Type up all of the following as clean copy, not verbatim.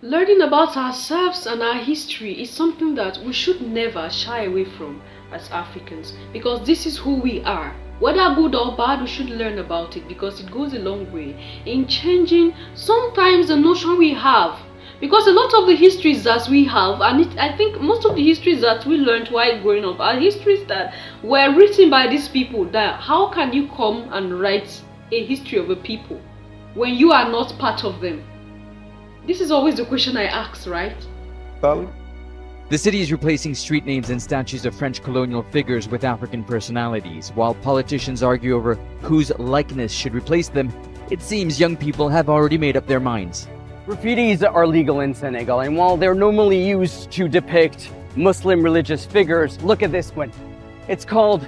Learning about ourselves and our history is something that we should never shy away from as Africans, because this is who we are. Whether good or bad, we should learn about it because it goes a long way in changing sometimes the notion we have. Because a lot of the histories that we have, and I think most of the histories that we learned while growing up are histories that were written by these people. That how can you come and write a history of a people when you are not part of them? This is always the question I ask, right? The city is replacing street names and statues of French colonial figures with African personalities. While politicians argue over whose likeness should replace them, it seems young people have already made up their minds. Graffitis are legal in Senegal, and while they're normally used to depict Muslim religious figures, look at this one. It's called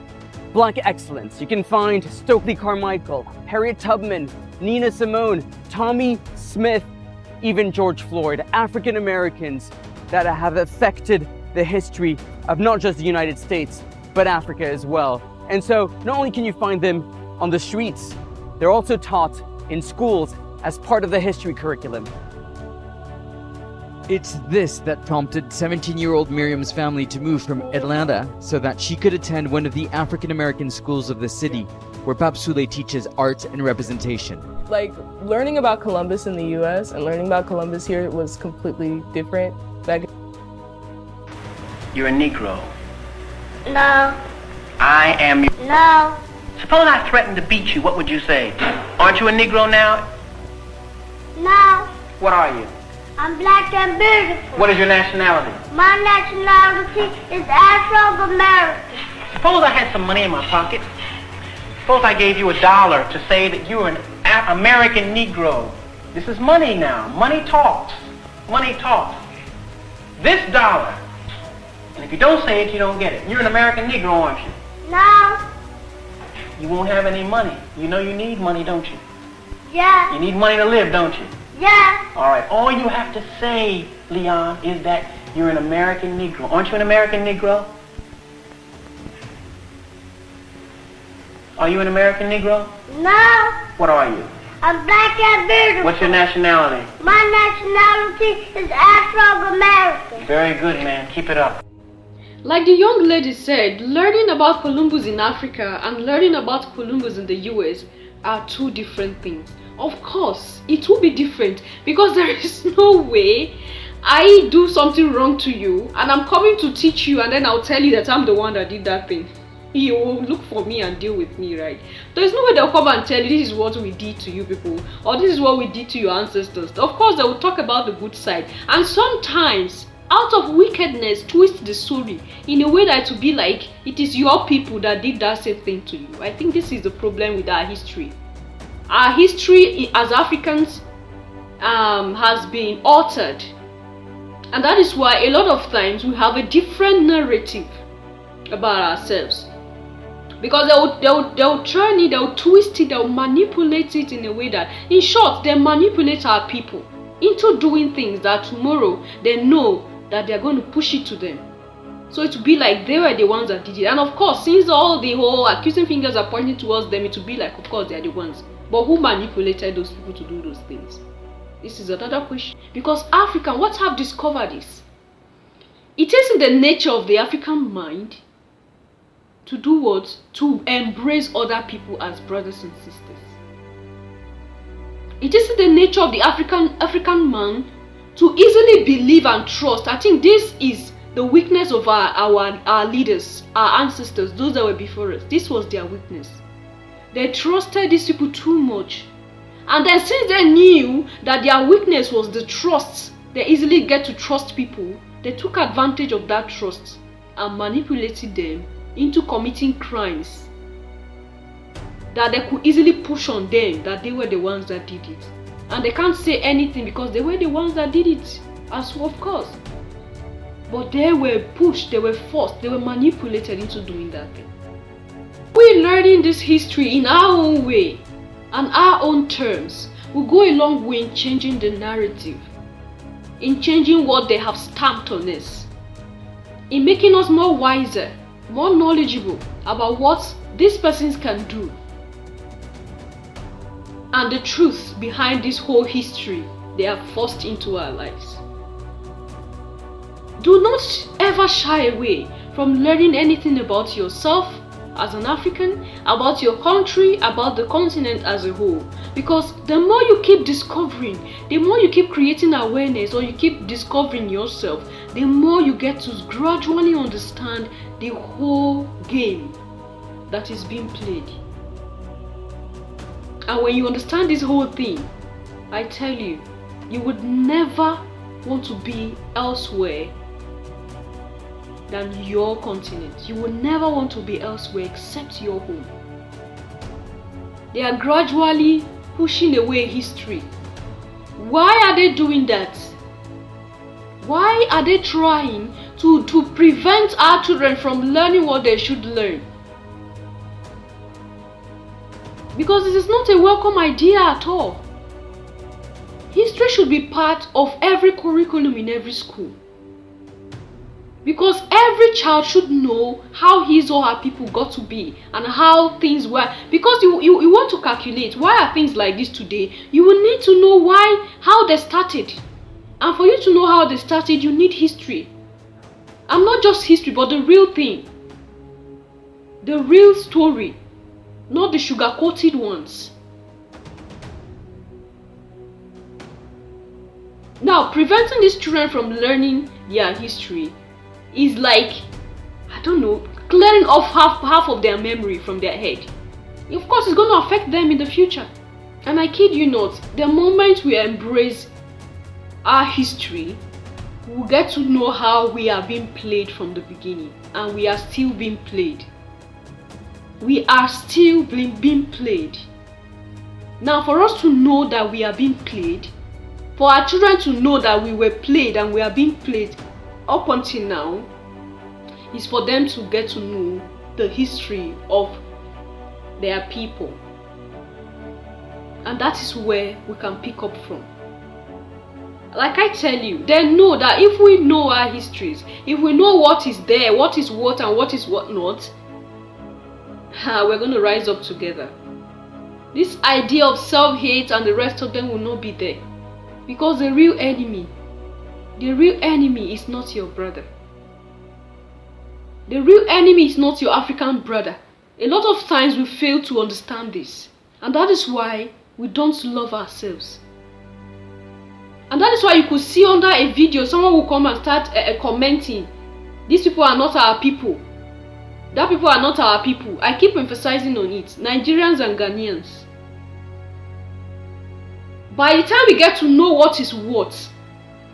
Black Excellence. You can find Stokely Carmichael, Harriet Tubman, Nina Simone, Tommy Smith, even George Floyd, African Americans that have affected the history of not just the United States, but Africa as well. And so not only can you find them on the streets, they're also taught in schools as part of the history curriculum. It's this that prompted 17-year-old Miriam's family to move from Atlanta so that she could attend one of the African American schools of the city, where Pape Souley teaches art and representation. Like, learning about Columbus in the US and learning about Columbus here was completely different. You're a Negro. No. I am. No. Suppose I threatened to beat you, what would you say? Aren't you a Negro now? No. What are you? I'm black and beautiful. What is your nationality? My nationality is Afro-American. Suppose I had some money in my pocket. Suppose I gave you $1 to say that you're an American Negro. This is money now. Money talks. Money talks. This dollar, and if you don't say it, you don't get it. You're an American Negro, aren't you? No. You won't have any money. You know you need money, don't you? Yeah. You need money to live, don't you? Yeah. All right. All you have to say, Leon, is that you're an American Negro. Aren't you an American Negro? Are you an American Negro? No. What are you? I'm black and beautiful. What's your nationality? My nationality is Afro-American. Very good, man. Keep it up. Like the young lady said, learning about Columbus in Africa and learning about Columbus in the US are two different things. Of course, it will be different because there is no way I do something wrong to you and I'm coming to teach you and then I'll tell you that I'm the one that did that thing. You will look for me and deal with me, right? There's no way they'll come and tell you this is what we did to you people or this is what we did to your ancestors. Of course, they will talk about the good side and sometimes out of wickedness twist the story in a way that to be like it is your people that did that same thing to you. I think this is the problem with our history. Our history as Africans has been altered, and that is why a lot of times we have a different narrative about ourselves, because they'll turn it, they'll twist it, they'll manipulate it in a way that, in short, they manipulate our people into doing things that tomorrow they know that they're going to push it to them. So it will be like they were the ones that did it. And of course, since all the whole accusing fingers are pointing towards them, it will be like, of course, they are the ones. But who manipulated those people to do those things? This is another question. Because African, what have discovered is, it is in the nature of the African mind to do what? To embrace other people as brothers and sisters. It is in the nature of the African man to easily believe and trust. I think this is the weakness of our leaders, our ancestors, those that were before us. This was their weakness. They trusted these people too much. And then since they knew that their weakness was the trust, they easily get to trust people, they took advantage of that trust and manipulated them into committing crimes that they could easily push on them that they were the ones that did it. And they can't say anything because they were the ones that did it, as well, of course. But they were pushed, they were forced, they were manipulated into doing that thing. We're learning this history in our own way and our own terms. We go a long way in changing the narrative, in changing what they have stamped on us, in making us more wiser, more knowledgeable about what these persons can do and the truth behind this whole history they have forced into our lives. Do not ever shy away from learning anything about yourself as an African, about your country, about the continent as a whole. Because the more you keep discovering, the more you keep creating awareness, or you keep discovering yourself, the more you get to gradually understand the whole game that is being played. And when you understand this whole thing, I tell you, you would never want to be elsewhere than your continent. You will never want to be elsewhere except your home. They are gradually pushing away history. Why are they doing that? Why are they trying to prevent our children from learning what they should learn? Because this is not a welcome idea at all. History should be part of every curriculum in every school. Because every child should know how his or her people got to be and how things were. Because you want to calculate why are things like this today, you will need to know how they started. And for you to know how they started, you need history. And not just history, but the real thing. The real story. Not the sugar-coated ones. Now, preventing these children from learning their history is like, I don't know, clearing off half of their memory from their head. Of course, it's going to affect them in the future. And I kid you not, the moment we embrace our history, we'll get to know how we are being played from the beginning. And we are still being played. We are still being played. Now, for us to know that we are being played, for our children to know that we were played and we are being played up until now, is for them to get to know the history of their people. And that is where we can pick up from. Like I tell you, they know that if we know our histories, if we know what is there, what is what and what is what not, we're going to rise up together. This idea of self-hate and the rest of them will not be there. Because the real enemy is not your brother. The real enemy is not your African brother. A lot of times we fail to understand this. And that is why we don't love ourselves. And that is why you could see under a video, someone will come and start commenting, these people are not our people. That people are not our people. I keep emphasizing on it. Nigerians and Ghanaians. By the time we get to know what is what,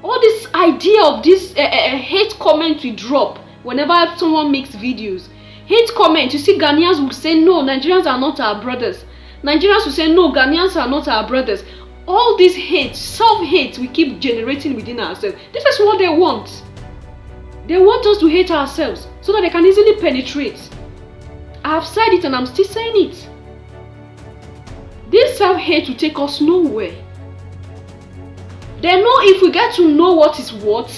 all this idea of this hate comment we drop whenever someone makes videos. Hate comment, you see Ghanaians will say no, Nigerians are not our brothers. Nigerians will say no, Ghanaians are not our brothers. All this hate, self-hate we keep generating within ourselves. This is what they want. They want us to hate ourselves so that they can easily penetrate. I have said it and I'm still saying it. This self-hate will take us nowhere. They know if we get to know what is what,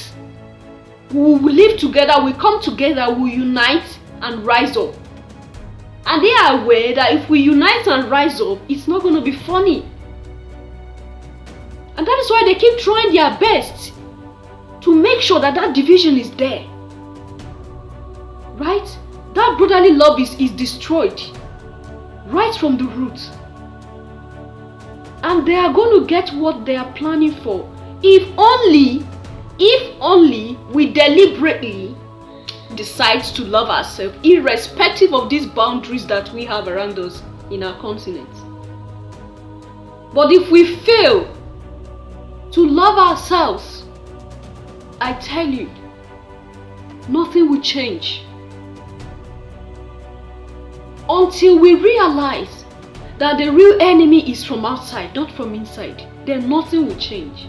we will live together, we come together, we unite and rise up. And they are aware that if we unite and rise up, it's not going to be funny. And that is why they keep trying their best to make sure that that division is there. Right? That brotherly love is destroyed. Right from the root. And they are going to get what they are planning for. If only we deliberately decide to love ourselves, irrespective of these boundaries that we have around us in our continent. But if we fail to love ourselves, I tell you, nothing will change. Until we realize that the real enemy is from outside, not from inside, then nothing will change.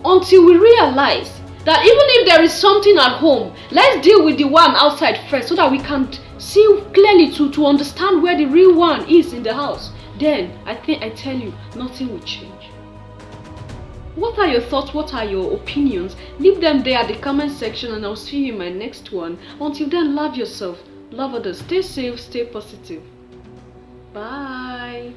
Until we realize that even if there is something at home, let's deal with the one outside first so that we can see clearly to understand where the real one is in the house. Then I tell you, nothing will change. What are your thoughts? What are your opinions? Leave them there at the comment section and I'll see you in my next one. Until then, love yourself, love others, stay safe, stay positive. Bye.